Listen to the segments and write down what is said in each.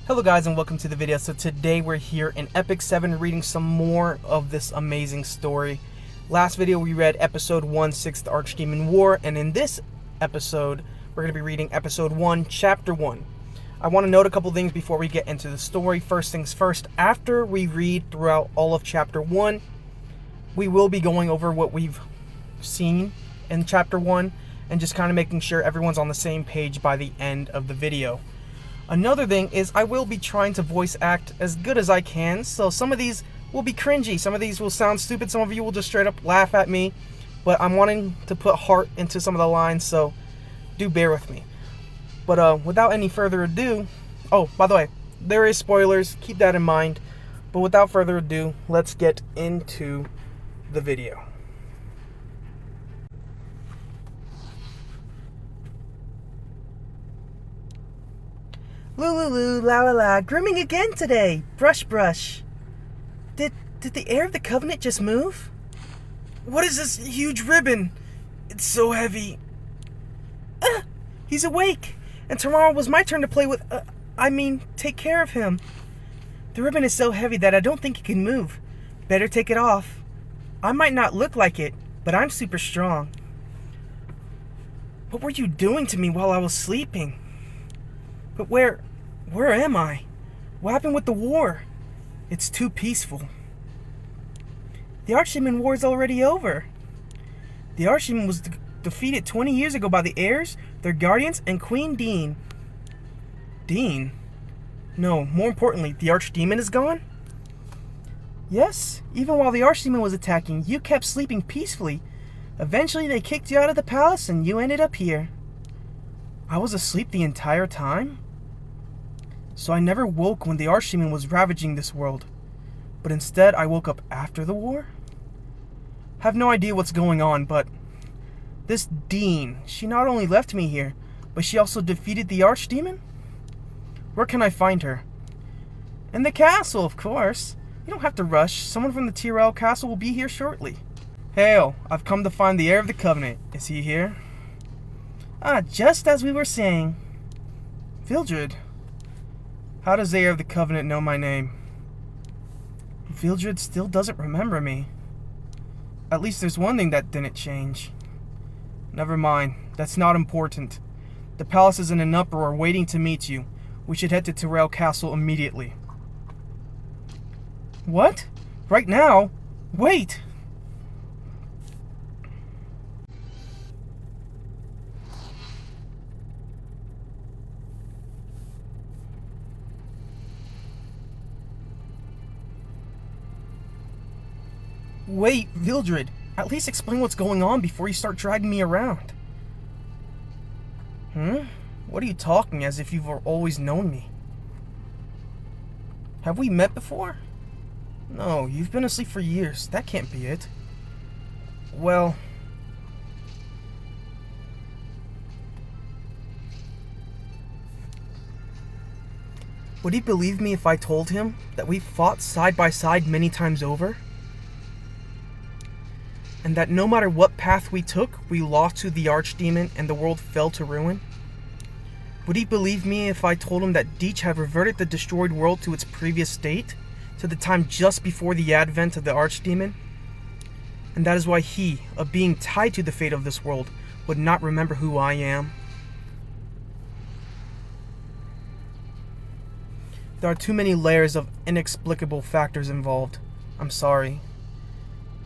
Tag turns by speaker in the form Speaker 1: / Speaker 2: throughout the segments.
Speaker 1: Hello guys and welcome to the video. So today we're here in Ep.7 reading some more of this amazing story. Last video we read episode 1, 6th Archdemon War, and in this episode we're going to be reading episode 1, chapter 1. I want to note a couple things before we get into the story. First things first, after we read throughout all of chapter 1, we will be going over what we've seen in chapter 1 and just kind of making sure everyone's on the same page by the end of the video. Another thing is I will be trying to voice act as good as I can, so some of these will be cringy, some of these will sound stupid, some of you will just straight up laugh at me, but I'm wanting to put heart into some of the lines, so do bear with me. But without any further ado, oh, by the way, there is spoilers, keep that in mind, but without further ado, let's get into the video. Lulu, la la la, grooming again today. Brush, brush. Did the heir of the Covenant just move? What is this huge ribbon? It's so heavy. He's awake. And tomorrow was my turn to play with, take care of him. The ribbon is so heavy that I don't think it can move. Better take it off. I might not look like it, but I'm super strong. What were you doing to me while I was sleeping? But where am I? What happened with the war? It's too peaceful. The Archdemon War is already over. The Archdemon was defeated 20 years ago by the heirs, their guardians, and Queen Dean. Dean? No, more importantly, the Archdemon is gone? Yes, even while the Archdemon was attacking, you kept sleeping peacefully. Eventually they kicked you out of the palace and you ended up here. I was asleep the entire time? So I never woke when the Archdemon was ravaging this world, but instead I woke up after the war? Have no idea what's going on, but this Dean, she not only left me here, but she also defeated the Archdemon? Where can I find her? In the castle, of course. You don't have to rush. Someone from the Tyrell castle will be here shortly. Hail, I've come to find the heir of the Covenant. Is he here? Ah, just as we were saying. Vildred. How does the heir of the Covenant know my name? Vildred still doesn't remember me. At least there's one thing that didn't change. Never mind, that's not important. The palace is in an uproar waiting to meet you. We should head to Tyrell Castle immediately. What? Right now? Wait! Wait, Vildred, at least explain what's going on before you start dragging me around. What are you talking as if you've always known me? Have we met before? No, you've been asleep for years. That can't be it. Well... would he believe me if I told him that we fought side by side many times over? And that no matter what path we took, we lost to the Archdemon and the world fell to ruin? Would he believe me if I told him that Deech had reverted the destroyed world to its previous state, to the time just before the advent of the Archdemon? And that is why he, a being tied to the fate of this world, would not remember who I am? There are too many layers of inexplicable factors involved. I'm sorry.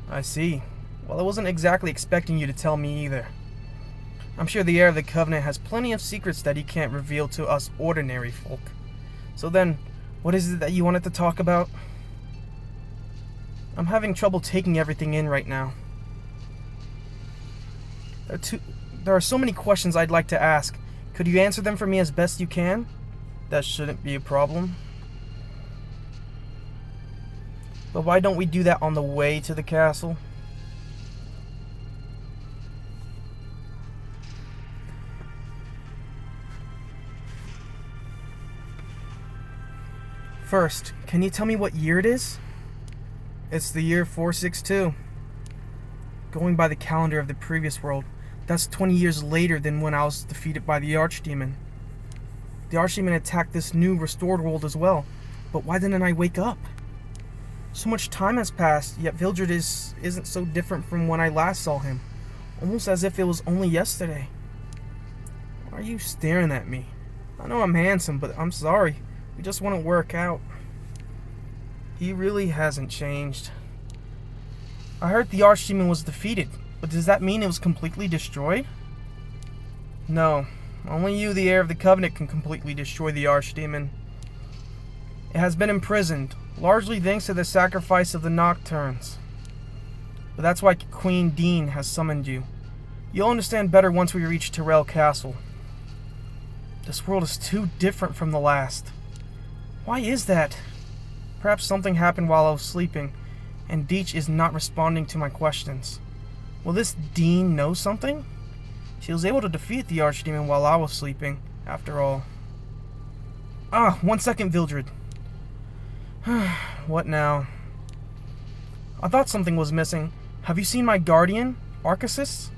Speaker 1: I see. Well, I wasn't exactly expecting you to tell me either. I'm sure the heir of the Covenant has plenty of secrets that he can't reveal to us ordinary folk. So then, what is it that you wanted to talk about? I'm having trouble taking everything in right now. There are so many questions I'd like to ask. Could you answer them for me as best you can? That shouldn't be a problem. But why don't we do that on the way to the castle? First, can you tell me what year it is? It's the year 462. Going by the calendar of the previous world, that's 20 years later than when I was defeated by the Archdemon. The Archdemon attacked this new restored world as well. But why didn't I wake up? So much time has passed, yet Vildred isn't so different from when I last saw him. Almost as if it was only yesterday. Why are you staring at me? I know I'm handsome, but I'm sorry. We just wouldn't work out. He really hasn't changed. I heard the Archdemon was defeated, but does that mean it was completely destroyed? No. Only you, the heir of the Covenant, can completely destroy the Archdemon. It has been imprisoned, largely thanks to the sacrifice of the Nocturnes. But that's why Queen Dean has summoned you. You'll understand better once we reach Tyrell Castle. This world is too different from the last. Why is that? Perhaps something happened while I was sleeping, and Deech is not responding to my questions. Will this Dean know something? She was able to defeat the Archdemon while I was sleeping, after all. 1 second, Vildred. What now? I thought something was missing. Have you seen my guardian, Arceus?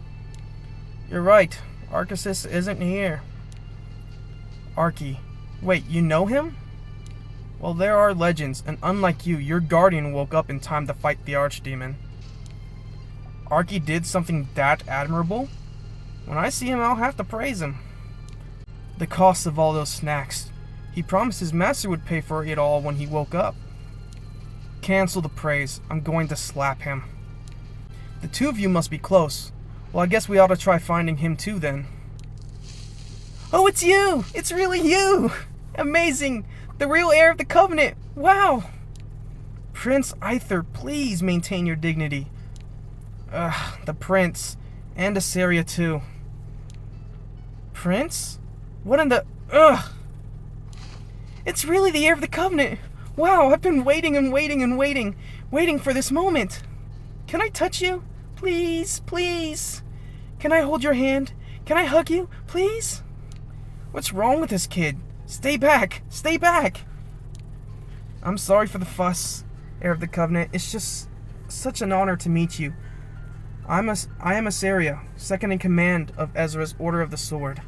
Speaker 1: You're right. Arceus isn't here. Arky. Wait, you know him? Well, there are legends, and unlike you, your guardian woke up in time to fight the Archdemon. Arky did something that admirable? When I see him, I'll have to praise him. The cost of all those snacks. He promised his master would pay for it all when he woke up. Cancel the praise. I'm going to slap him. The two of you must be close. Well, I guess we ought to try finding him too, then. Oh, it's you! It's really you! Amazing! The real heir of the Covenant! Wow! Prince Aether, please maintain your dignity. The Prince. And Assyria, too. Prince? What in the... It's really the heir of the Covenant! Wow, I've been waiting and waiting and waiting. Waiting for this moment. Can I touch you? Please, please. Can I hold your hand? Can I hug you? Please? What's wrong with this kid? Stay back! Stay back! I'm sorry for the fuss, heir of the Covenant. It's just such an honor to meet you. I am Assyria, second in command of Ezra's Order of the Sword.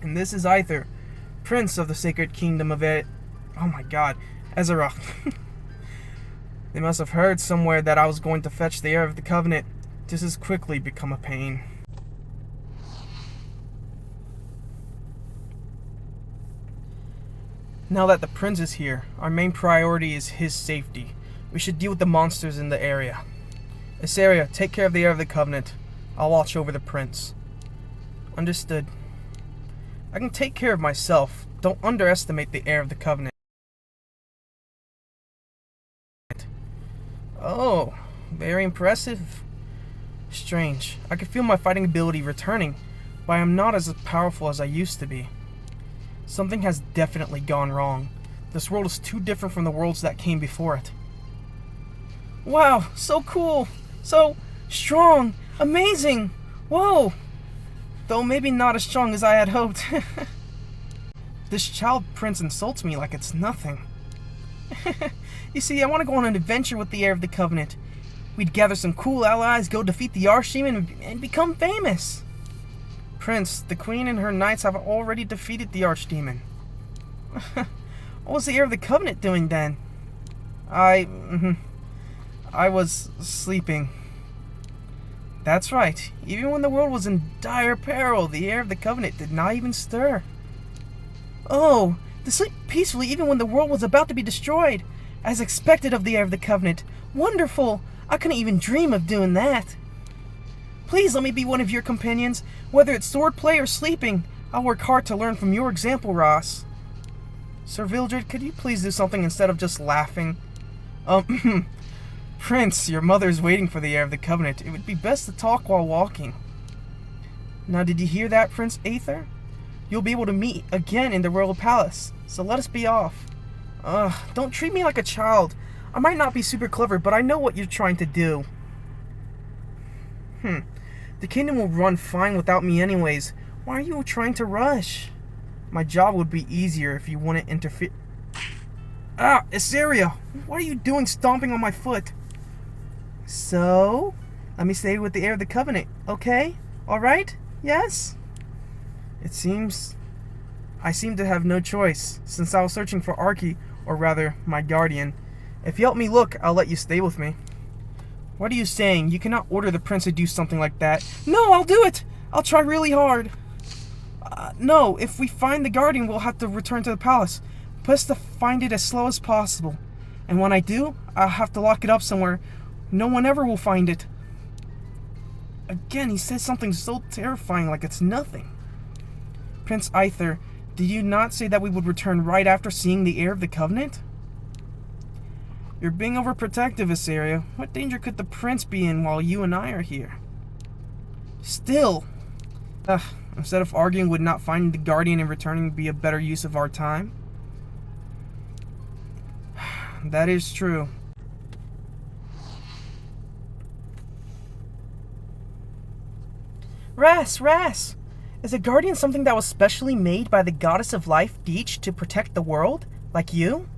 Speaker 1: And this is Aether, Prince of the Sacred Kingdom of Oh my god, Ezra. They must have heard somewhere that I was going to fetch the heir of the Covenant. This has quickly become a pain. Now that the prince is here, our main priority is his safety. We should deal with the monsters in the area. Assyria, take care of the heir of the Covenant. I'll watch over the prince. Understood. I can take care of myself. Don't underestimate the heir of the Covenant. Oh, very impressive. Strange. I can feel my fighting ability returning, but I am not as powerful as I used to be. Something has definitely gone wrong. This world is too different from the worlds that came before it. Wow, so cool! So strong! Amazing! Whoa! Though maybe not as strong as I had hoped. This child prince insults me like it's nothing. You see, I want to go on an adventure with the heir of the Covenant. We'd gather some cool allies, go defeat the Archdemon, and become famous. Prince, the Queen and her knights have already defeated the Archdemon. What was the heir of the Covenant doing then? I was sleeping. That's right. Even when the world was in dire peril, the heir of the Covenant did not even stir. Oh, to sleep peacefully even when the world was about to be destroyed. As expected of the heir of the Covenant. Wonderful! I couldn't even dream of doing that. Please let me be one of your companions, whether it's swordplay or sleeping. I'll work hard to learn from your example, Ross. Sir Vildred, could you please do something instead of just laughing? Prince, your mother is waiting for the heir of the Covenant. It would be best to talk while walking. Now, did you hear that, Prince Aether? You'll be able to meet again in the royal palace, so let us be off. Don't treat me like a child. I might not be super clever, but I know what you're trying to do. The kingdom will run fine without me anyways. Why are you trying to rush? My job would be easier if you wouldn't interfere. Assyria! What are you doing stomping on my foot? So, let me stay with the heir of the Covenant, okay? Alright? Yes? It seems I seem to have no choice, since I was searching for Archie, or rather, my guardian. If you help me look, I'll let you stay with me. What are you saying? You cannot order the prince to do something like that. No, I'll do it! I'll try really hard. No, if we find the guardian, we'll have to return to the palace. Best to find it as slow as possible. And when I do, I'll have to lock it up somewhere. No one ever will find it. Again, he says something so terrifying like it's nothing. Prince Aether, did you not say that we would return right after seeing the heir of the Covenant? You're being overprotective, Asaria. What danger could the prince be in while you and I are here? Still. Instead of arguing, would not finding the guardian and returning be a better use of our time? That is true. Ras! Is a guardian something that was specially made by the goddess of life, Deech, to protect the world? Like you?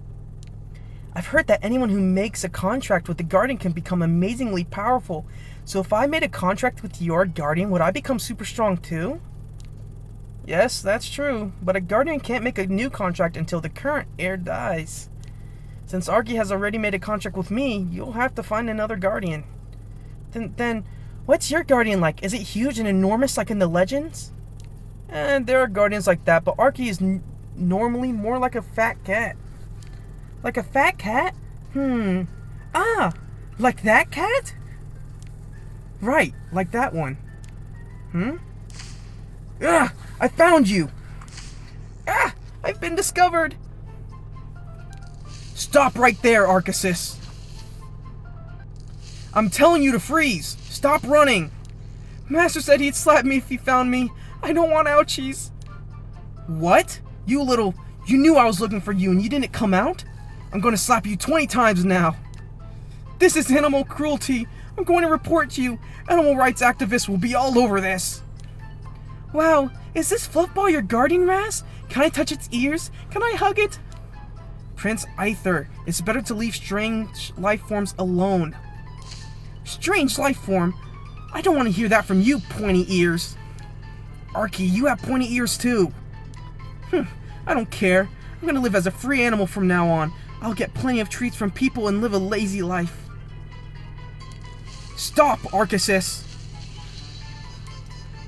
Speaker 1: I've heard that anyone who makes a contract with the guardian can become amazingly powerful. So if I made a contract with your guardian, would I become super strong too? Yes, that's true. But a guardian can't make a new contract until the current heir dies. Since Archie has already made a contract with me, you'll have to find another guardian. Then, what's your guardian like? Is it huge and enormous like in the legends? There are guardians like that, but Archie is normally more like a fat cat. Like a fat cat? Like that cat? Right, like that one. I found you! I've been discovered! Stop right there, Arceus! I'm telling you to freeze! Stop running! Master said he'd slap me if he found me. I don't want ouchies. What? You knew I was looking for you and you didn't come out? I'm going to slap you 20 times now. This is animal cruelty. I'm going to report you. Animal rights activists will be all over this. Wow, is this Fluffball your guardian, Ras? Can I touch its ears? Can I hug it? Prince Aether, it's better to leave strange life forms alone. Strange life form? I don't want to hear that from you, pointy ears. Archie, you have pointy ears too. I don't care. I'm going to live as a free animal from now on. I'll get plenty of treats from people and live a lazy life. Stop, Arceus!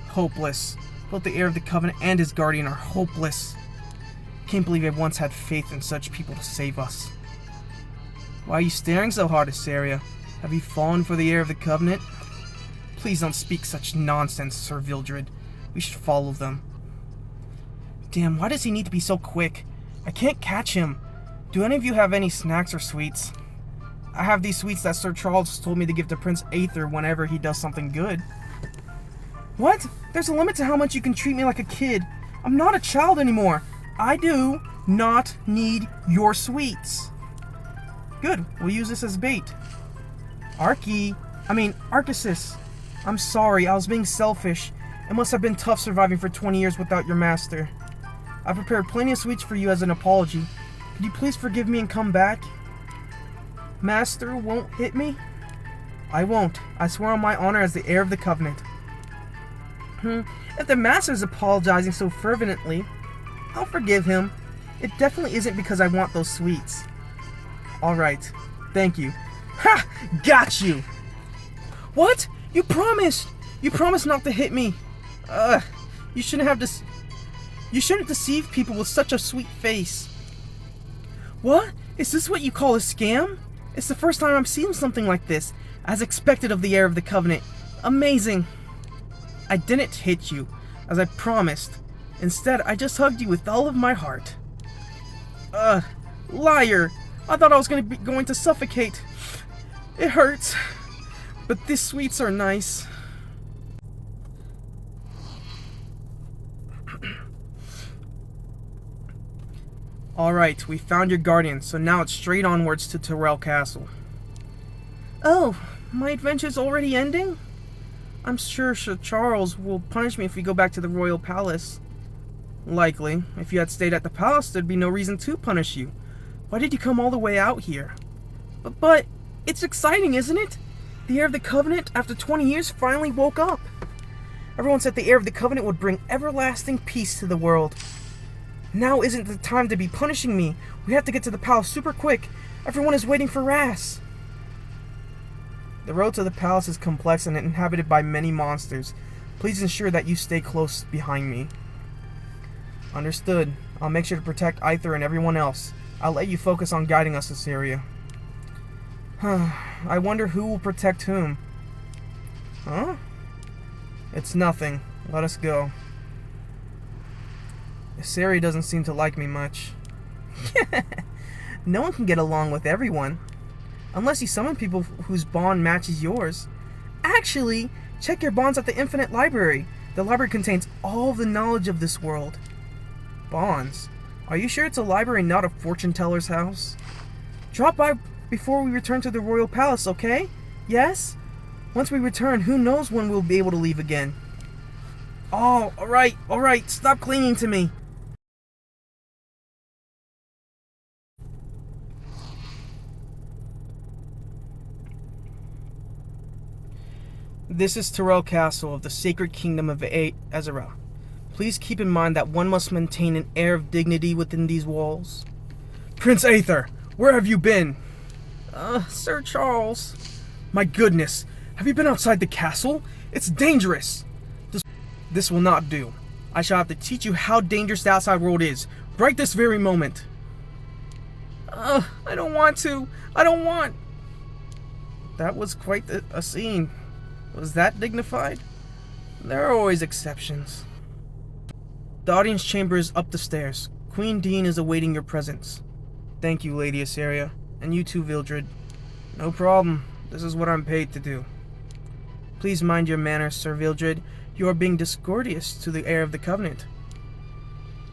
Speaker 1: Hopeless. Both the heir of the Covenant and his guardian are hopeless. Can't believe I once had faith in such people to save us. Why are you staring so hard, Asaria? Have you fallen for the heir of the Covenant? Please don't speak such nonsense, Sir Vildred. We should follow them. Damn, why does he need to be so quick? I can't catch him. Do any of you have any snacks or sweets? I have these sweets that Sir Charles told me to give to Prince Aether whenever he does something good. What? There's a limit to how much you can treat me like a kid. I'm not a child anymore. I do not need your sweets. Good, we'll use this as bait. Arceus. I'm sorry, I was being selfish. It must have been tough surviving for 20 years without your master. I prepared plenty of sweets for you as an apology. Could you please forgive me and come back? Master won't hit me? I won't. I swear on my honor as the heir of the Covenant. If the master is apologizing so fervently, I'll forgive him. It definitely isn't because I want those sweets. Alright. Thank you. Ha! Got you! What? You promised! You promised not to hit me. You shouldn't deceive people with such a sweet face. What? Is this what you call a scam? It's the first time I'm seeing something like this, as expected of the heir of the Covenant. Amazing. I didn't hit you, as I promised. Instead, I just hugged you with all of my heart. Liar! I thought I was going to suffocate. It hurts. But these sweets are nice. Alright, we found your guardian, so now it's straight onwards to Tyrell Castle. Oh, my adventure's already ending? I'm sure Sir Charles will punish me if we go back to the royal palace. Likely. If you had stayed at the palace, there'd be no reason to punish you. Why did you come all the way out here? But it's exciting, isn't it? The heir of the Covenant, after 20 years, finally woke up. Everyone said the heir of the Covenant would bring everlasting peace to the world. Now isn't the time to be punishing me. We have to get to the palace super quick. Everyone is waiting for Ras. The road to the palace is complex and inhabited by many monsters. Please ensure that you stay close behind me. Understood. I'll make sure to protect Aether and everyone else. I'll let you focus on guiding us to Syria. I wonder who will protect whom. Huh? It's nothing. Let us go. Syria doesn't seem to like me much. No one can get along with everyone. Unless you summon people whose bond matches yours. Actually, check your bonds at the Infinite Library. The library contains all of the knowledge of this world. Bonds? Are you sure it's a library, not a fortune teller's house? Drop by before we return to the royal palace, okay? Yes? Once we return, who knows when we'll be able to leave again. Oh, alright, stop clinging to me. This is Terrell Castle of the Sacred Kingdom of Ezra. Please keep in mind that one must maintain an air of dignity within these walls. Prince Aether, where have you been? Sir Charles. My goodness, have you been outside the castle? It's dangerous. This will not do. I shall have to teach you how dangerous the outside world is, right this very moment. I don't want to. That was quite a scene. Was that dignified? There are always exceptions. The audience chamber is up the stairs. Queen Dean is awaiting your presence. Thank you, Lady Assyria. And you too, Vildred. No problem. This is what I'm paid to do. Please mind your manners, Sir Vildred. You are being discourteous to the heir of the Covenant.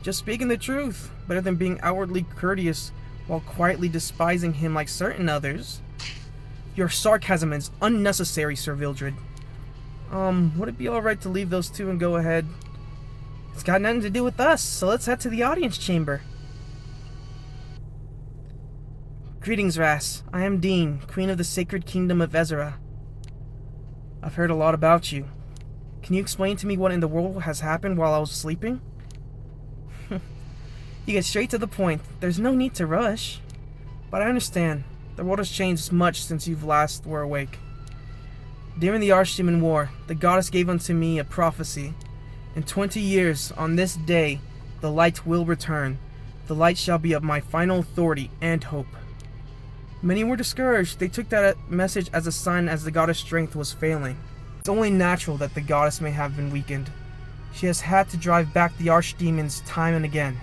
Speaker 1: Just speaking the truth. Better than being outwardly courteous while quietly despising him like certain others. Your sarcasm is unnecessary, Sir Vildred. Would it be alright to leave those two and go ahead? It's got nothing to do with us, so let's head to the audience chamber. Greetings, Ras. I am Dean, Queen of the Sacred Kingdom of Ezra. I've heard a lot about you. Can you explain to me what in the world has happened while I was sleeping? You get straight to the point. There's no need to rush. But I understand. The world has changed much since you've last were awake. During the Archdemon War, the goddess gave unto me a prophecy. In 20 years, on this day, the light will return. The light shall be of my final authority and hope. Many were discouraged. They took that message as a sign as the goddess' strength was failing. It's only natural that the goddess may have been weakened. She has had to drive back the archdemons time and again.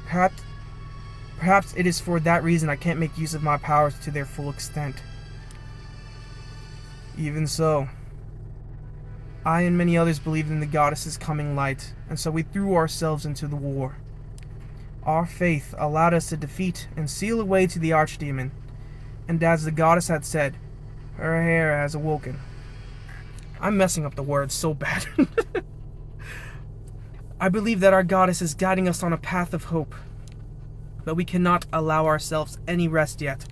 Speaker 1: Perhaps it is for that reason I can't make use of my powers to their full extent. Even so, I and many others believed in the goddess's coming light, and so we threw ourselves into the war. Our faith allowed us to defeat and seal away to the archdemon, and as the goddess had said, her heir has awoken. I'm messing up the words so bad. I believe that our goddess is guiding us on a path of hope, but we cannot allow ourselves any rest yet.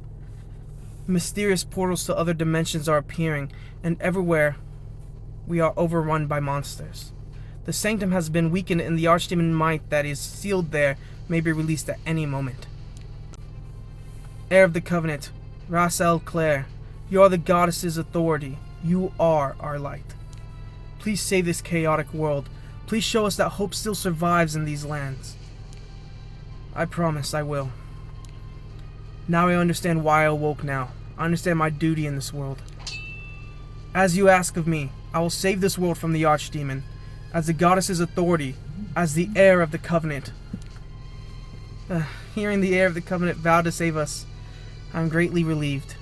Speaker 1: Mysterious portals to other dimensions are appearing, and everywhere we are overrun by monsters. The sanctum has been weakened, and the archdemon might that is sealed there may be released at any moment. Heir of the Covenant, Ras El Claire, you are the goddess's authority. You are our light. Please save this chaotic world. Please show us that hope still survives in these lands. I promise I will. Now I understand why I awoke now. I understand my duty in this world. As you ask of me, I will save this world from the archdemon, as the goddess's authority, as the heir of the Covenant. Hearing the heir of the Covenant vow to save us, I am greatly relieved.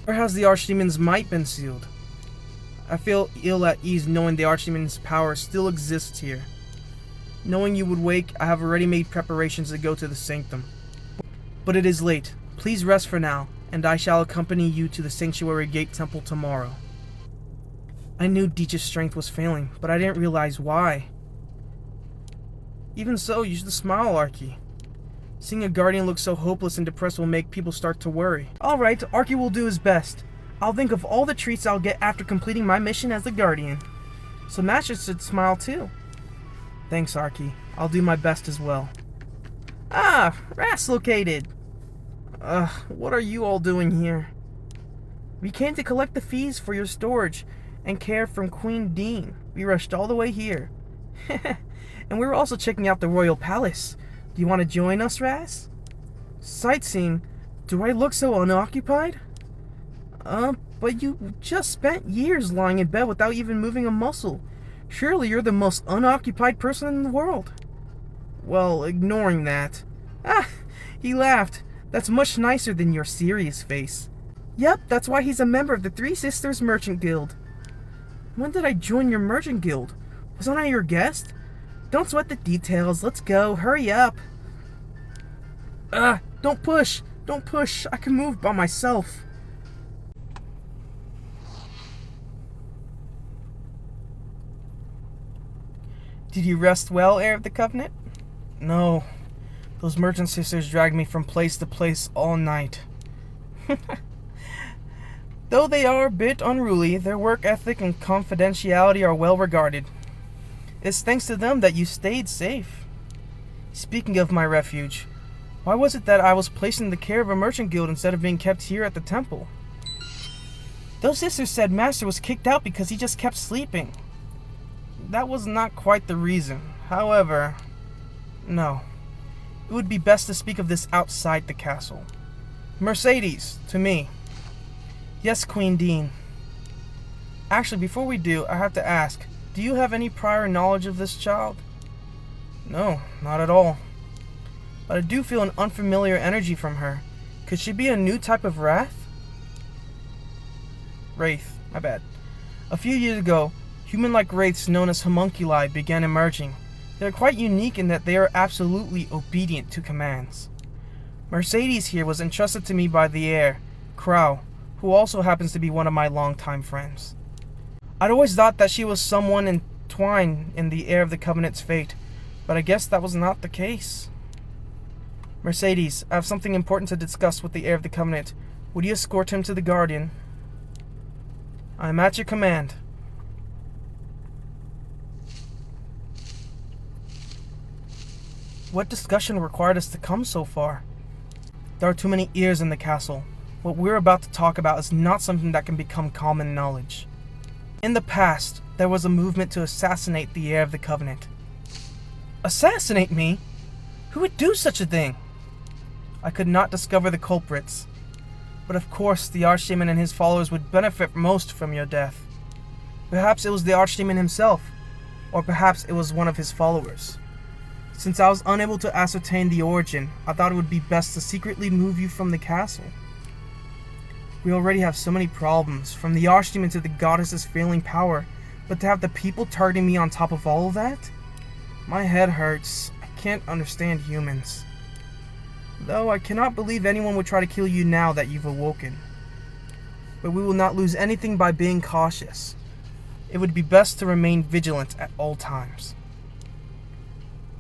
Speaker 1: Where has the archdemon's might been sealed? I feel ill at ease knowing the archdemon's power still exists here. Knowing you would wake, I have already made preparations to go to the sanctum. But it is late. Please rest for now, and I shall accompany you to the Sanctuary Gate Temple tomorrow. I knew Deech's strength was failing, but I didn't realize why. Even so, you should smile, Archie. Seeing a guardian look so hopeless and depressed will make people start to worry. Alright, Archie will do his best. I'll think of all the treats I'll get after completing my mission as the guardian. So Master should smile too. Thanks, Archie. I'll do my best as well. Ah, Ras located! What are you all doing here? We came to collect the fees for your storage and care from Queen Dean. We rushed all the way here. And we were also checking out the royal palace. Do you want to join us, Ras? Sightseeing? Do I look so unoccupied? But you just spent years lying in bed without even moving a muscle. Surely you're the most unoccupied person in the world. Well, ignoring that. Ah, he laughed. That's much nicer than your serious face. Yep, that's why he's a member of the Three Sisters Merchant Guild. When did I join your merchant guild? Wasn't I your guest? Don't sweat the details. Let's go. Hurry up. Don't push. Don't push. I can move by myself. Did you rest well, Heir of the Covenant? No. Those merchant sisters dragged me from place to place all night. Though they are a bit unruly, their work ethic and confidentiality are well regarded. It's thanks to them that you stayed safe. Speaking of my refuge, why was it that I was placed in the care of a merchant guild instead of being kept here at the temple? Those sisters said Master was kicked out because he just kept sleeping. That was not quite the reason. However, no. It would be best to speak of this outside the castle. Mercedes, to me. Yes, Queen Dean. Actually, before we do, I have to ask, do you have any prior knowledge of this child? No, not at all. But I do feel an unfamiliar energy from her. Could she be a new type of wraith? Wraith, my bad. A few years ago, human-like wraiths known as homunculi began emerging. They are quite unique in that they are absolutely obedient to commands. Mercedes here was entrusted to me by the heir, Crow, who also happens to be one of my longtime friends. I'd always thought that she was someone entwined in the Heir of the Covenant's fate, but I guess that was not the case. Mercedes, I have something important to discuss with the Heir of the Covenant. Would you escort him to the Guardian? I am at your command. What discussion required us to come so far? There are too many ears in the castle. What we're about to talk about is not something that can become common knowledge. In the past, there was a movement to assassinate the Heir of the Covenant. Assassinate me? Who would do such a thing? I could not discover the culprits. But of course, the Archdemon and his followers would benefit most from your death. Perhaps it was the Archdemon himself, or perhaps it was one of his followers. Since I was unable to ascertain the origin, I thought it would be best to secretly move you from the castle. We already have so many problems, from the Archdemon to the goddess's failing power, but to have the people targeting me on top of all of that? My head hurts. I can't understand humans. Though I cannot believe anyone would try to kill you now that you've awoken. But we will not lose anything by being cautious. It would be best to remain vigilant at all times.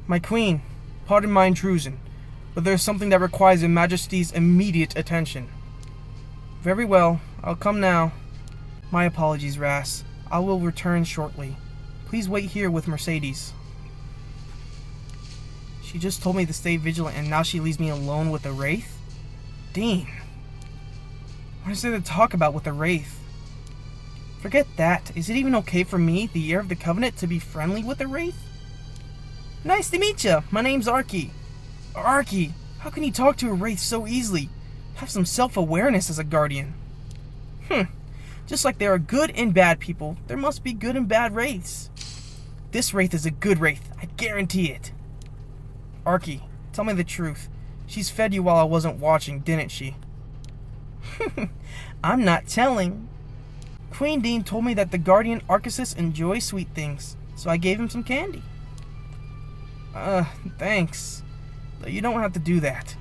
Speaker 1: My queen, pardon my intrusion, but there is something that requires Your Majesty's immediate attention. Very well, I'll come now. My apologies, Ras. I will return shortly. Please wait here with Mercedes. She just told me to stay vigilant and now she leaves me alone with a wraith? Dean. What is there to talk about with a wraith? Forget that. Is it even okay for me, the Heir of the Covenant, to be friendly with a wraith? Nice to meet you. My name's Arky. Arky, how can you talk to a wraith so easily? Have some self-awareness as a guardian. Just like there are good and bad people, there must be good and bad wraiths. This wraith is a good wraith, I guarantee it. Arky, tell me the truth. She's fed you while I wasn't watching, didn't she? I'm not telling. Queen Dean told me that the guardian Arceus enjoys sweet things, so I gave him some candy. Thanks. But you don't have to do that.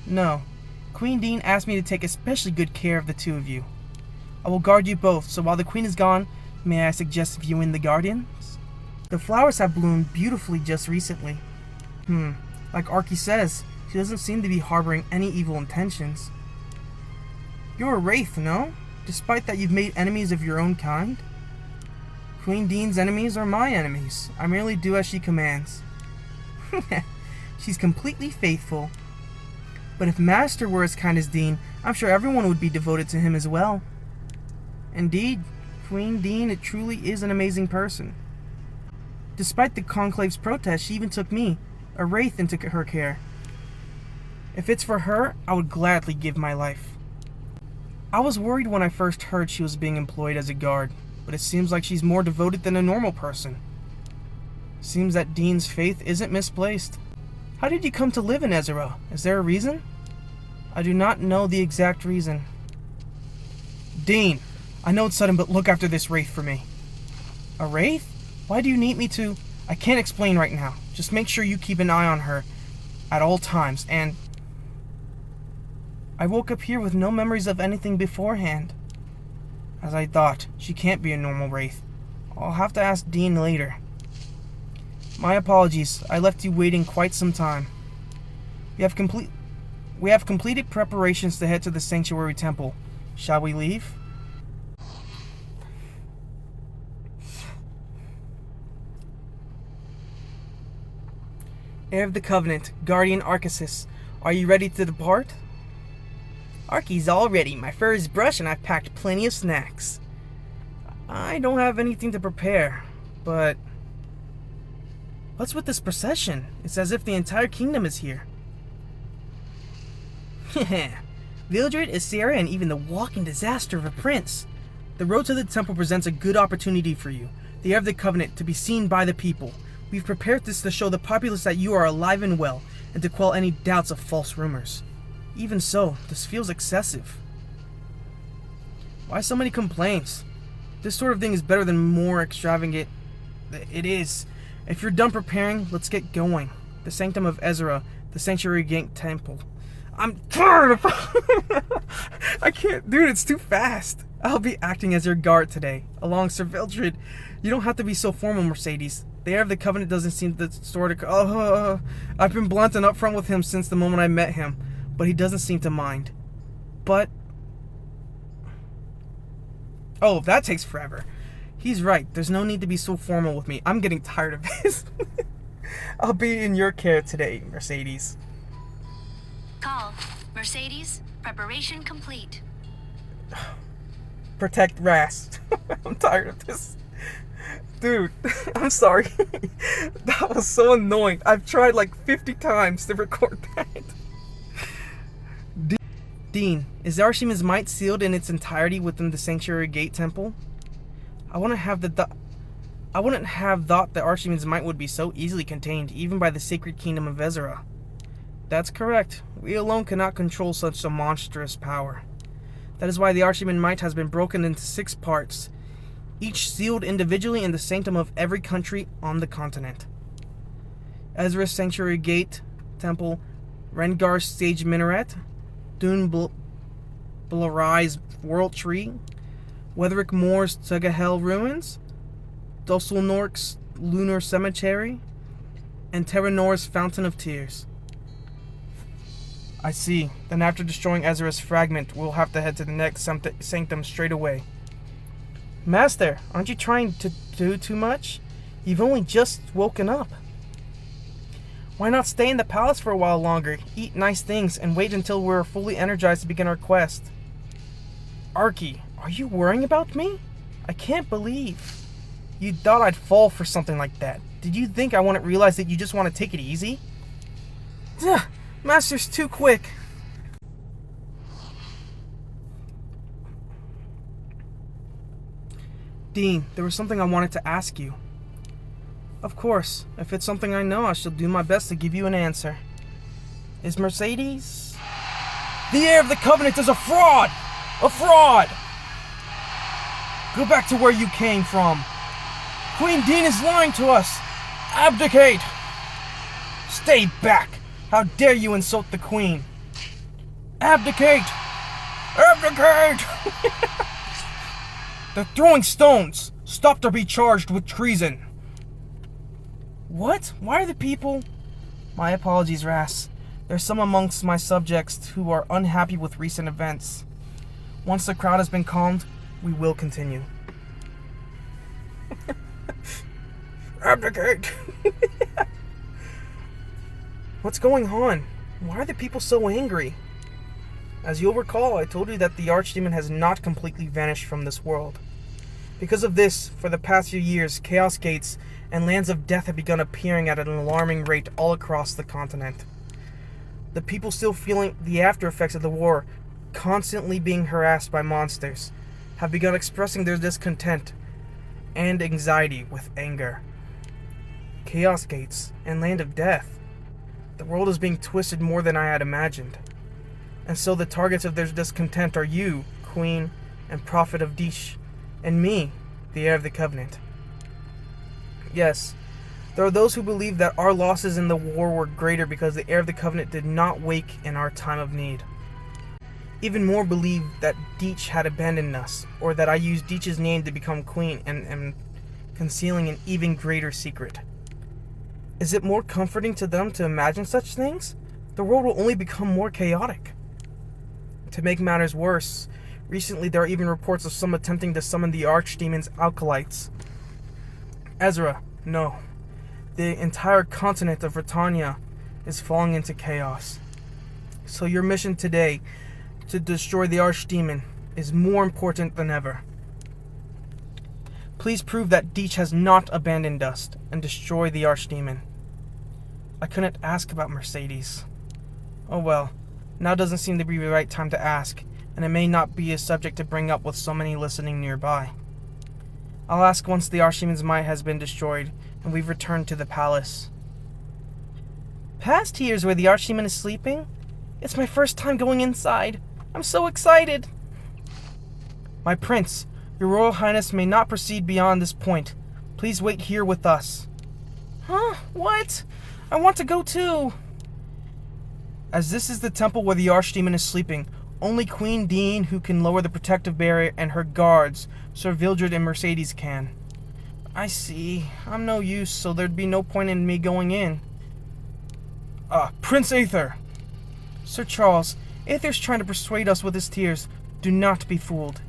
Speaker 1: No. Queen Dean asked me to take especially good care of the two of you. I will guard you both, so while the queen is gone, may I suggest viewing the guardians? The flowers have bloomed beautifully just recently. Like Arky says, she doesn't seem to be harboring any evil intentions. You're a wraith, no? Despite that you've made enemies of your own kind? Queen Dean's enemies are my enemies. I merely do as she commands. She's completely faithful. But if Master were as kind as Dean, I'm sure everyone would be devoted to him as well. Indeed, Queen Dean truly is an amazing person. Despite the Conclave's protest, she even took me, a wraith, into her care. If it's for her, I would gladly give my life. I was worried when I first heard she was being employed as a guard, but it seems like she's more devoted than a normal person. Seems that Dean's faith isn't misplaced. How did you come to live in Ezra? Is there a reason? I do not know the exact reason. Dean, I know it's sudden, but look after this wraith for me. A wraith? Why do you need me to? I can't explain right now. Just make sure you keep an eye on her at all times, and... I woke up here with no memories of anything beforehand. As I thought, she can't be a normal wraith. I'll have to ask Dean later. My apologies, I left you waiting quite some time. We have completed preparations to head to the Sanctuary Temple. Shall we leave? Heir of the Covenant, Guardian Arceus, are you ready to depart? Arky's all ready. My fur is brushed and I've packed plenty of snacks. I don't have anything to prepare, but... What's with this procession? It's as if the entire kingdom is here. Vildred, Isera, and even the walking disaster of a prince. The road to the temple presents a good opportunity for you, the Heir of the Covenant, to be seen by the people. We've prepared this to show the populace that you are alive and well, and to quell any doubts of false rumors. Even so, this feels excessive. Why so many complaints? This sort of thing is better than more extravagant. It is. If you're done preparing, let's get going. The Sanctum of Ezra, the Sanctuary Gate Temple. I'm tired of... I can't, dude, it's too fast. I'll be acting as your guard today, along Sir Vildred. You don't have to be so formal, Mercedes. The Heir of the Covenant doesn't seem the sort of... I've been blunt and upfront with him since the moment I met him, but he doesn't seem to mind. But... Oh, that takes forever. He's right. There's no need to be so formal with me. I'm getting tired of this. I'll be in your care today, Mercedes.
Speaker 2: Call. Mercedes, preparation complete.
Speaker 1: Protect Rast. I'm tired of this. Dude, I'm sorry. That was so annoying. I've tried like 50 times to record that. Dean, is the Archdemon's might sealed in its entirety within the Sanctuary Gate Temple? I wouldn't have thought the Archdemon's might would be so easily contained, even by the sacred kingdom of Ezra. That's correct. We alone cannot control such a monstrous power. That is why the Archdemon might has been broken into 6 parts, each sealed individually in the sanctum of every country on the continent. Ezra's Sanctuary Gate Temple, Rengar's Sage Minaret, Dun Blarai's World Tree, Wetherick Moore's Tegahel Ruins, Dusselnork's Lunar Cemetery, and Terranor's Fountain of Tears. I see. Then after destroying Ezra's fragment, we'll have to head to the next sanctum straight away. Master, aren't you trying to do too much? You've only just woken up. Why not stay in the palace for a while longer, eat nice things, and wait until we're fully energized to begin our quest? Arky, are you worrying about me? I can't believe you thought I'd fall for something like that. Did you think I wouldn't realize that you just want to take it easy? Ugh, Master's too quick. Dean, there was something I wanted to ask you. Of course, if it's something I know, I shall do my best to give you an answer. Is Mercedes... The Heir of the Covenant is a fraud! A fraud! Go back to where you came from. Queen Dean is lying to us. Abdicate! Stay back! How dare you insult the Queen? Abdicate! Abdicate! They're throwing stones. Stop to be charged with treason. What? Why are the people... My apologies, Ras. There's some amongst my subjects who are unhappy with recent events. Once the crowd has been calmed, we will continue. Abdicate! What's going on? Why are the people so angry? As you'll recall, I told you that the Archdemon has not completely vanished from this world. Because of this, for the past few years, Chaos Gates and Lands of Death have begun appearing at an alarming rate all across the continent. The people still feeling the after effects of the war, constantly being harassed by monsters, have begun expressing their discontent and anxiety with anger. Chaos Gates and Land of Death. The world is being twisted more than I had imagined. And so the targets of their discontent are you, Queen and Prophet of Dish, and me, the heir of the Covenant. Yes, there are those who believe that our losses in the war were greater because the heir of the Covenant did not wake in our time of need. Even more believe that Deech had abandoned us, or that I used Deech's name to become queen and am concealing an even greater secret. Is it more comforting to them to imagine such things? The world will only become more chaotic. To make matters worse, recently there are even reports of some attempting to summon the Archdemon's acolytes. Ezra, no. The entire continent of Britannia is falling into chaos. So your mission today, to destroy the Archdemon, is more important than ever. Please prove that Deech has not abandoned us and destroy the Archdemon. I couldn't ask about Mercedes. Oh well, now doesn't seem to be the right time to ask, and it may not be a subject to bring up with so many listening nearby. I'll ask once the Archdemon's might has been destroyed, and we've returned to the palace. Past here's where the Archdemon is sleeping? It's my first time going inside. I'm so excited! My prince, your Royal Highness may not proceed beyond this point. Please wait here with us. Huh? What? I want to go too! As this is the temple where the Archdemon is sleeping, only Queen Dean, who can lower the protective barrier, and her guards, Sir Vildred and Mercedes, can. I see. I'm no use, so there'd be no point in me going in. Prince Aether! Sir Charles, Aether's trying to persuade us with his tears. Do not be fooled.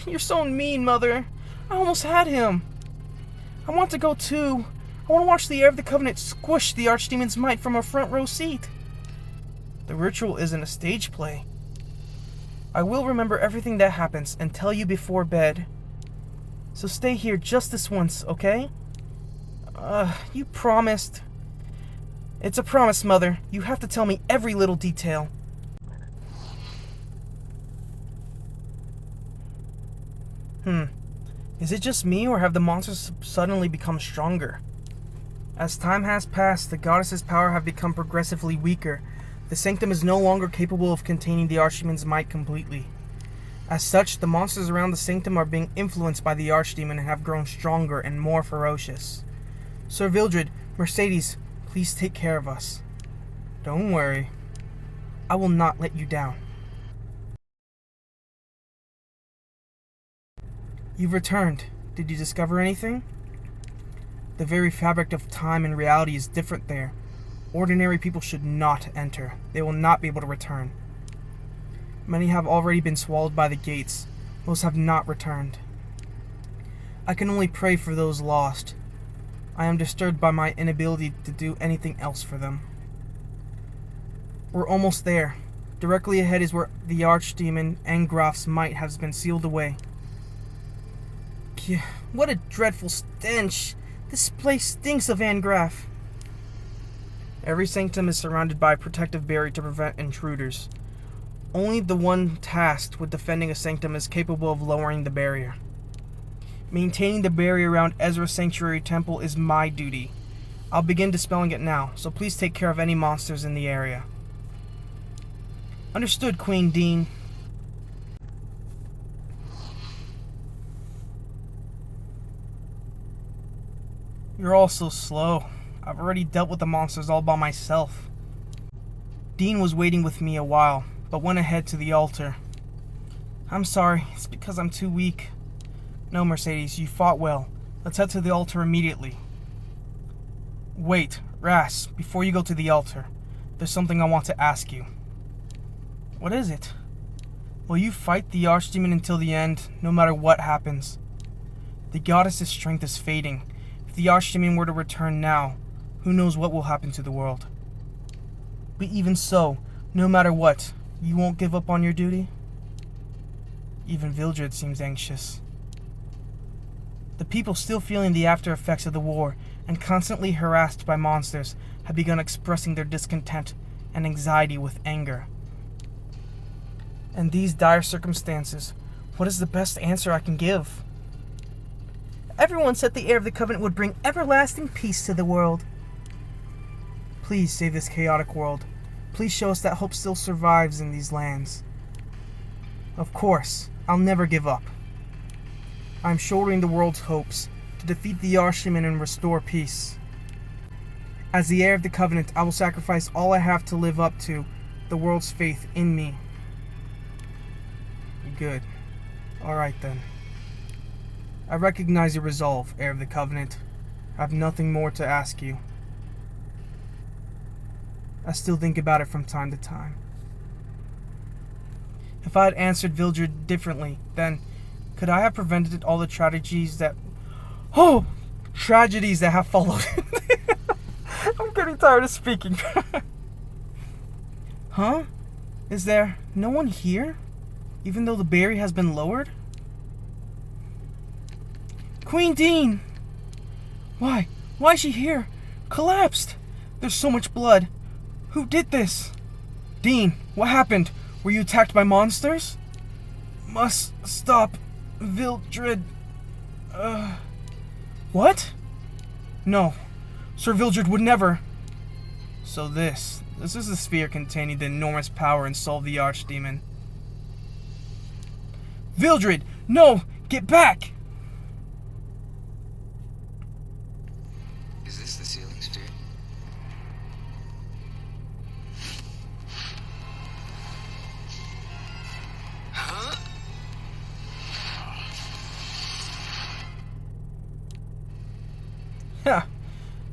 Speaker 1: You're so mean, Mother. I almost had him. I want to go too. I want to watch the heir of the Covenant squish the Archdemon's might from a front row seat. The ritual isn't a stage play. I will remember everything that happens and tell you before bed. So stay here just this once, okay? You promised. It's a promise, Mother. You have to tell me every little detail. Is it just me, or have the monsters suddenly become stronger? As time has passed, the goddess's power have become progressively weaker. The sanctum is no longer capable of containing the Archdemon's might completely. As such, the monsters around the sanctum are being influenced by the Archdemon and have grown stronger and more ferocious. Sir Vildred, Mercedes, please take care of us. Don't worry. I will not let you down. You've returned. Did you discover anything? The very fabric of time and reality is different there. Ordinary people should not enter. They will not be able to return. Many have already been swallowed by the gates. Most have not returned. I can only pray for those lost. I am disturbed by my inability to do anything else for them. We're almost there. Directly ahead is where the Archdemon Angraf's might has been sealed away. What a dreadful stench! This place stinks of Angraf. Every sanctum is surrounded by a protective barrier to prevent intruders. Only the one tasked with defending a sanctum is capable of lowering the barrier. Maintaining the barrier around Ezra's Sanctuary Temple is my duty. I'll begin dispelling it now, so please take care of any monsters in the area. Understood, Queen Dean. You're all so slow. I've already dealt with the monsters all by myself. Dean was waiting with me a while, but went ahead to the altar. I'm sorry, it's because I'm too weak. No, Mercedes, you fought well. Let's head to the altar immediately. Wait, Ras, before you go to the altar, there's something I want to ask you. What is it? Will you fight the Archdemon until the end, no matter what happens? The goddess's strength is fading. If the Archdemon were to return now, who knows what will happen to the world? But even so, no matter what, you won't give up on your duty? Even Vildred seems anxious. The people still feeling the after effects of the war and constantly harassed by monsters have begun expressing their discontent and anxiety with anger. In these dire circumstances, what is the best answer I can give? Everyone said the heir of the Covenant would bring everlasting peace to the world. Please save this chaotic world. Please show us that hope still survives in these lands. Of course, I'll never give up. I'm shouldering the world's hopes to defeat the Archdaemon and restore peace. As the heir of the Covenant, I will sacrifice all I have to live up to the world's faith in me. Good. Alright then. I recognize your resolve, heir of the Covenant. I have nothing more to ask you. I still think about it from time to time. If I had answered Vildred differently, then could I have prevented all the tragedies that have followed? I'm getting tired of speaking. Huh? Is there no one here? Even though the barrier has been lowered? Queen Dean! Why? Why is she here? Collapsed! There's so much blood. Who did this? Dean, what happened? Were you attacked by monsters? Must stop. Vildred. What? No. Sir Vildred would never. So this is the sphere containing the enormous power and soul of the Archdaemon. Vildred! No! Get back!
Speaker 3: Is this the sealing sphere? Huh?
Speaker 1: Ha!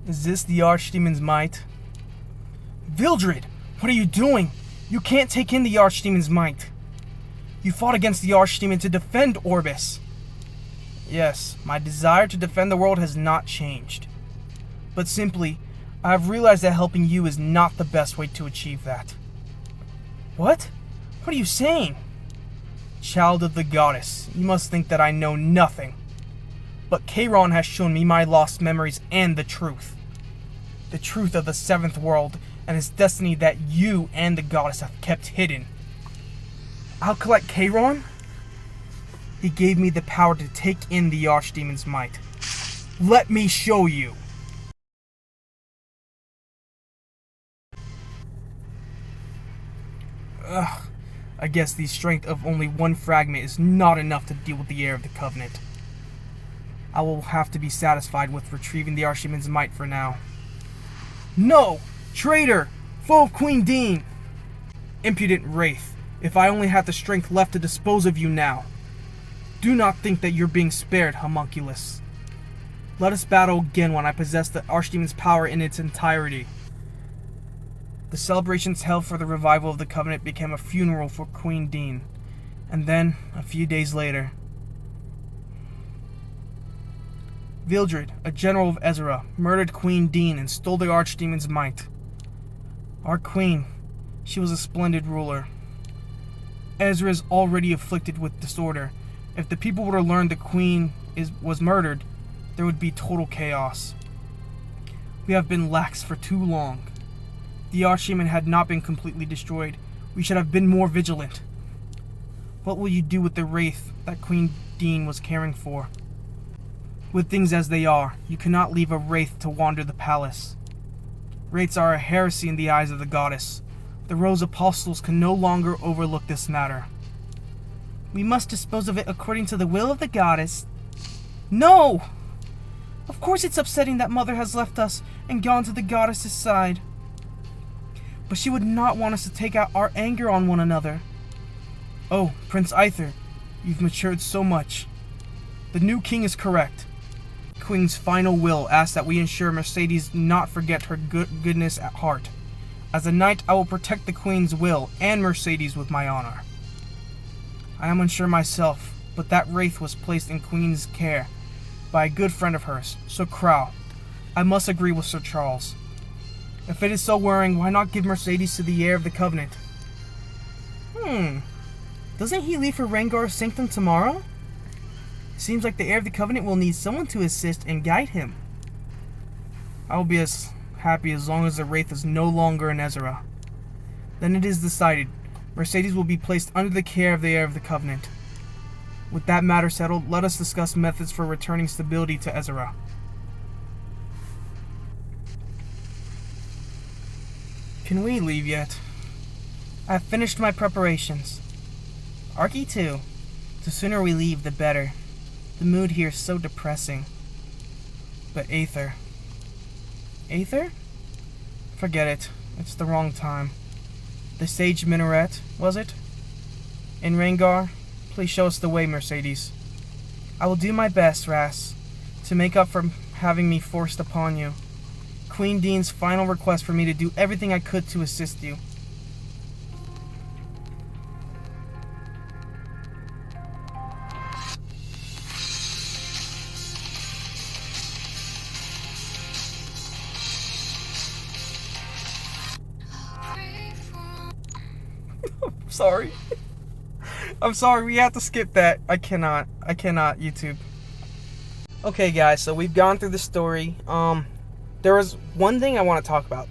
Speaker 1: Is this the Archdaemon's might? Vildred! What are you doing? You can't take in the Archdaemon's might. You fought against the Archdaemon to defend Orbis. Yes, my desire to defend the world has not changed. But simply, I have realized that helping you is not the best way to achieve that. What? What are you saying? Child of the goddess, you must think that I know nothing. But Charon has shown me my lost memories and the truth. The truth of the seventh world and its destiny that you and the goddess have kept hidden. I'll collect Charon? He gave me the power to take in the Archdaemon's might. Let me show you! Ugh, I guess the strength of only one fragment is not enough to deal with the heir of the Covenant. I will have to be satisfied with retrieving the Archdaemon's might for now. No! Traitor! Foe of Queen Dean! Impudent wraith! If I only had the strength left to dispose of you now. Do not think that you're being spared, homunculus. Let us battle again when I possess the Archdaemon's power in its entirety. The celebrations held for the revival of the Covenant became a funeral for Queen Dean. And then, a few days later, Vildred, a general of Ezra, murdered Queen Dean and stole the Archdaemon's might. Our queen, she was a splendid ruler. Ezra is already afflicted with disorder. If the people were to learn the queen was murdered, there would be total chaos. We have been lax for too long. The Archdaemon had not been completely destroyed. We should have been more vigilant. What will you do with the wraith that Queen Dean was caring for? With things as they are, you cannot leave a wraith to wander the palace. Wraiths are a heresy in the eyes of the goddess. The Rose Apostles can no longer overlook this matter. We must dispose of it according to the will of the goddess. No! Of course it's upsetting that Mother has left us and gone to the goddess's side. But she would not want us to take out our anger on one another. Oh, Prince Aether, you've matured so much. The new king is correct. The Queen's final will asks that we ensure Mercedes not forget her goodness at heart. As a knight, I will protect the Queen's will and Mercedes with my honor. I am unsure myself, but that wraith was placed in Queen's care by a good friend of hers, Sir Crow. I must agree with Sir Charles. If it is so worrying, why not give Mercedes to the heir of the Covenant? Doesn't he leave for Rengar's Sanctum tomorrow? Seems like the heir of the Covenant will need someone to assist and guide him. I will be as happy as long as the Wraith is no longer in Ezra. Then it is decided. Mercedes will be placed under the care of the heir of the Covenant. With that matter settled, let us discuss methods for returning stability to Ezra. Can we leave yet? I've finished my preparations. Arky too. The sooner we leave, the better. The mood here is so depressing. But Aether. Aether? Forget it. It's the wrong time. The Sage Minaret, was it? In Rengar? Please show us the way, Mercedes. I will do my best, Ras, to make up for having me forced upon you. Queen Dean's final request for me to do everything I could to assist you. Sorry. I'm sorry, we have to skip that. I cannot, YouTube. Okay, guys, so we've gone through the story. There was one thing I want to talk about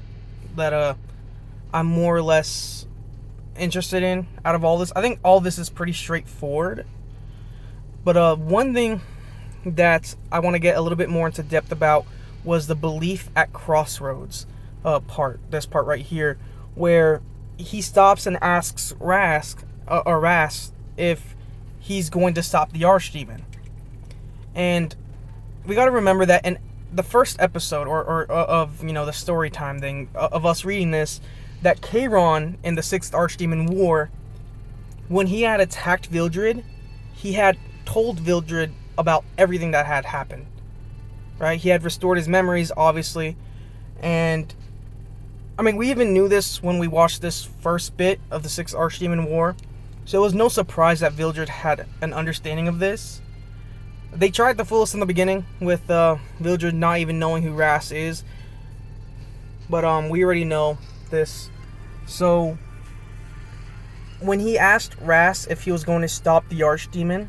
Speaker 1: that I'm more or less interested in out of all this. I think all this is pretty straightforward. But one thing that I want to get a little bit more into depth about was the belief at crossroads part. This part right here, where he stops and asks Ras if he's going to stop the Archdemon. And we got to remember that in the first episode or of the story time thing of us reading this, that Kayron in the 6th Archdemon War, when he had attacked Vildred, he had told Vildred about everything that had happened. Right? He had restored his memories, obviously, and I mean, we even knew this when we watched this first bit of the 6th Archdemon War, so it was no surprise that Vildred had an understanding of this. They tried to fool us in the beginning with Vildred not even knowing who Ras is, but we already know this. So when he asked Ras if he was going to stop the Archdemon,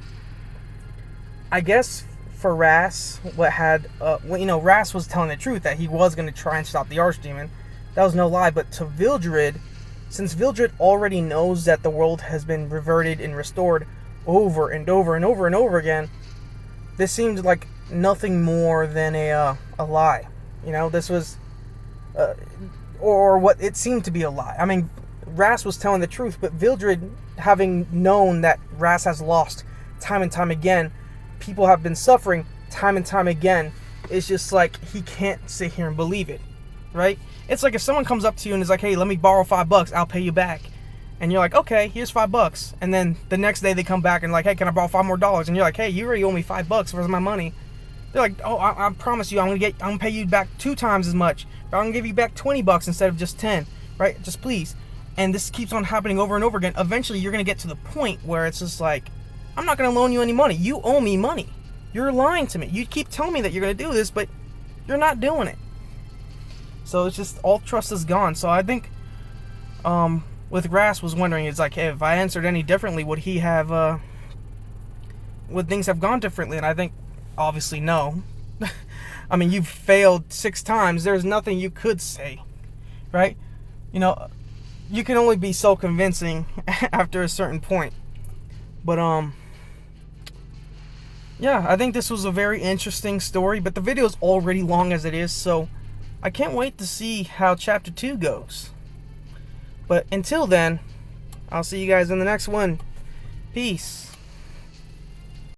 Speaker 1: I guess for Ras, Ras was telling the truth that he was going to try and stop the Archdemon. That was no lie, but to Vildred, since Vildred already knows that the world has been reverted and restored over and over and over and over again, this seemed like nothing more than a lie. This was, or what it seemed to be a lie. I mean, Ras was telling the truth, but Vildred, having known that Ras has lost time and time again, people have been suffering time and time again, it's just like he can't sit here and believe it, right? It's like if someone comes up to you and is like, hey, let me borrow $5, I'll pay you back. And you're like, okay, here's $5. And then the next day they come back and like, hey, can I borrow $5 more? And you're like, hey, you already owe me $5. Where's my money? They're like, oh, I promise you, I'm gonna pay you back 2 times as much. Or I'm gonna give you back $20 instead of just 10, right? Just please. And this keeps on happening over and over again. Eventually, you're gonna get to the point where it's just like, I'm not gonna loan you any money. You owe me money. You're lying to me. You keep telling me that you're gonna do this, but you're not doing it. So it's just, all trust is gone. So I think, with Ras was wondering, it's like, hey, if I answered any differently, would he have, would things have gone differently? And I think, obviously, no. I mean, you've failed 6 times. There's nothing you could say, right? You can only be so convincing after a certain point. But, yeah, I think this was a very interesting story, but the video is already long as it is, so I can't wait to see how Chapter 2 goes. But until then, I'll see you guys in the next one. Peace.